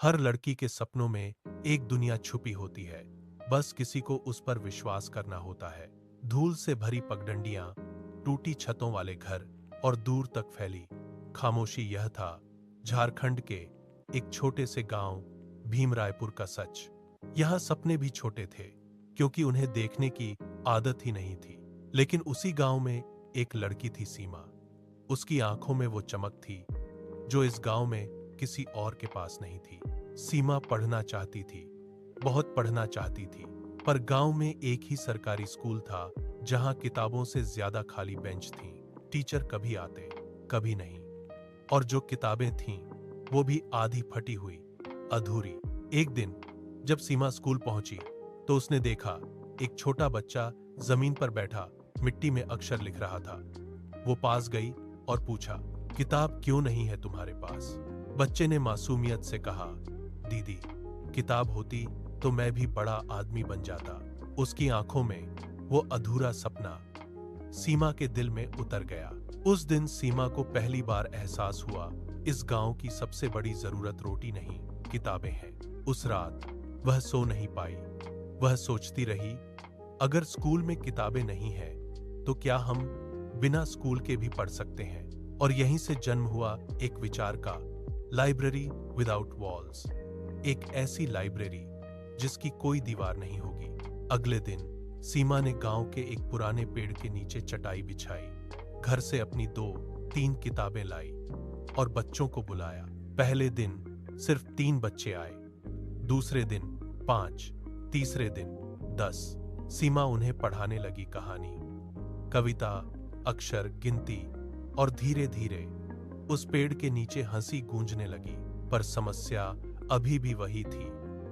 हर लड़की के सपनों में एक दुनिया छुपी होती है, बस किसी को उस पर विश्वास करना होता है। धूल से भरी पगडंडियां, टूटी छतों वाले घर और दूर तक फैली खामोशी, यह था झारखंड के एक छोटे से गांव भीमरायपुर का सच। यहाँ सपने भी छोटे थे, क्योंकि उन्हें देखने की आदत ही नहीं थी। लेकिन उसी गांव में एक लड़की थी, सीमा। उसकी आंखों में वो चमक थी जो इस गांव में किसी और के पास नहीं थी। सीमा पढ़ना चाहती थी, बहुत पढ़ना चाहती थी, पर गांव में एक ही सरकारी स्कूल था जहां किताबों से ज्यादा खाली बेंच थीं। टीचर कभी आते, कभी नहीं, और जो किताबें थीं वो भी आधी फटी हुई, अधूरी। एक दिन जब सीमा स्कूल पहुंची तो उसने देखा एक छोटा बच्चा जमीन पर बैठा मिट्टी में अक्षर लिख रहा था। वो पास गई और पूछा, किताब क्यों नहीं है तुम्हारे पास? बच्चे ने मासूमियत से कहा, दीदी, किताब होती तो मैं भी बड़ा आदमी बन जाता। उसकी आंखों में वो अधूरा सपना सीमा के दिल में उतर गया। उस दिन सीमा को पहली बार एहसास हुआ, इस गांव की सबसे बड़ी जरूरत रोटी नहीं, किताबें हैं। उस रात वह सो नहीं पाई। वह सोचती रही, अगर स्कूल में किताबें नहीं हैं, तो क्या हम बिना स्कूल के भी पढ़ सकते हैं? और यहीं से जन्म हुआ एक विचार का, लाइब्रेरी विदाउट वॉल्स। एक ऐसी लाइब्रेरी जिसकी कोई दीवार नहीं होगी। अगले दिन सीमा ने गांव के एक पुराने पेड़ के नीचे चटाई बिछाई, घर से अपनी 2-3 किताबें लाई और बच्चों को बुलाया। पहले दिन सिर्फ 3 बच्चे आए, दूसरे दिन 5, तीसरे दिन 10। सीमा उन्हें पढ़ाने लगी कहानी, कविता, अक्षर, गिनती, और धीरे धीरे उस पेड़ के नीचे हंसी गूंजने लगी। पर समस्या अभी भी वही थी,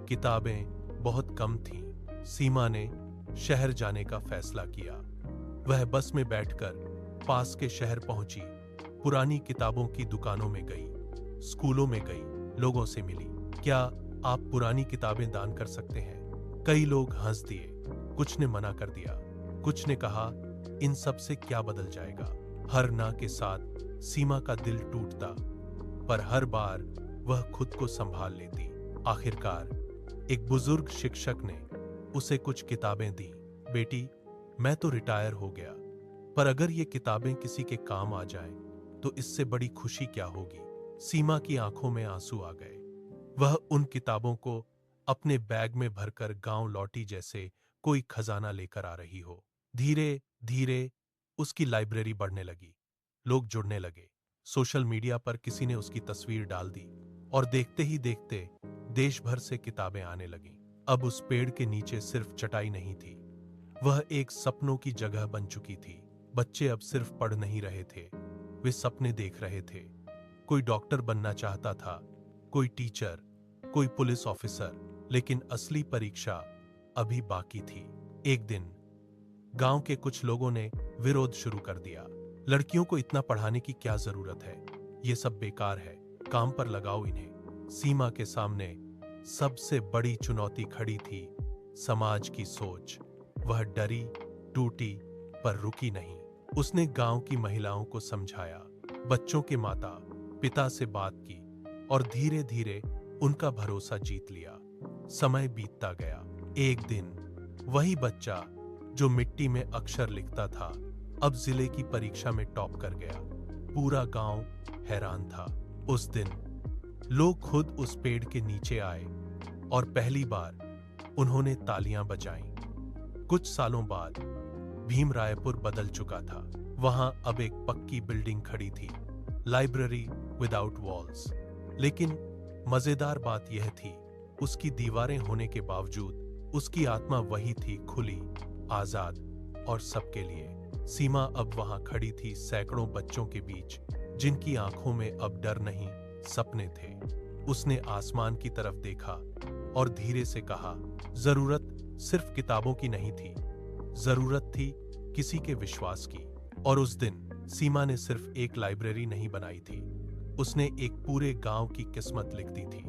किताबें बहुत कम थीं। सीमा ने शहर जाने का फैसला किया। वह बस में बैठकर पास के शहर पहुंची, पुरानी किताबों की दुकानों में गई, स्कूलों में गई, लोगों से मिली। क्या आप पुरानी किताबें दान कर सकते हैं? कई लोग हंस दिए, कुछ ने मना कर दिया, कुछ ने कहा, इन सब से क्या बदल जाएगा? हर ना के साथ सीमा का दिल टूटता, पर हर बार वह खुद को संभाल लेती। आखिरकार एक बुजुर्ग शिक्षक ने उसे कुछ किताबें दी। बेटी, मैं तो रिटायर हो गया, पर अगर ये किताबें किसी के काम आ जाएं, तो इससे बड़ी खुशी क्या होगी? सीमा की आंखों में आंसू आ गए। वह उन किताबों को अपने बैग में भरकर गांव लौटी जैसे कोई खजाना लेकर आ रही हो। धीरे धीरे उसकी लाइब्रेरी बढ़ने लगी, लोग जुड़ने लगे। सोशल मीडिया पर किसी ने उसकी तस्वीर डाल दी और देखते ही देखते देश भर से किताबें आने लगीं। अब उस पेड़ के नीचे सिर्फ चटाई नहीं थी, वह एक सपनों की जगह बन चुकी थी। बच्चे अब सिर्फ पढ़ नहीं रहे थे, वे सपने देख रहे थे। कोई डॉक्टर बनना चाहता था, कोई टीचर, कोई पुलिस ऑफिसर, लेकिन असली परीक्षा अभी बाकी थी। एक दिन गांव के कुछ लोगों ने विरोध शुरू कर दिया। लड़कियों को इतना पढ़ाने की क्या जरूरत है? ये सब बेकार है, काम पर लगाओ इन्हें। सीमा के सामने सबसे बड़ी चुनौती खड़ी थी, समाज की सोच। वह डरी, टूटी, पर रुकी नहीं। उसने गांव की महिलाओं को समझाया, बच्चों के माता पिता से बात की और धीरे धीरे उनका भरोसा जीत लिया। समय बीतता गया। एक दिन वही बच्चा जो मिट्टी में अक्षर लिखता था, अब जिले की परीक्षा में टॉप कर गया। पूरा गांव हैरान था। उस दिन लोग खुद उस पेड़ के नीचे आए और पहली बार उन्होंने तालियां बजाईं। कुछ सालों बाद भीमरायपुर बदल चुका था। वहां अब एक पक्की बिल्डिंग खड़ी थी, लाइब्रेरी विदाउट वॉल्स। लेकिन मजेदार बात यह थी, उसकी दीवारें होने के बावजूद उसकी आत्मा वही थी, खुली, आजाद और सबके लिए। सीमा अब वहां खड़ी थी सैकड़ों बच्चों के बीच, जिनकी आंखों में अब डर नहीं, सपने थे। उसने आसमान की तरफ देखा और धीरे से कहा, जरूरत सिर्फ किताबों की नहीं थी, जरूरत थी किसी के विश्वास की। और उस दिन सीमा ने सिर्फ एक लाइब्रेरी नहीं बनाई थी, उसने एक पूरे गांव की किस्मत लिख दी थी।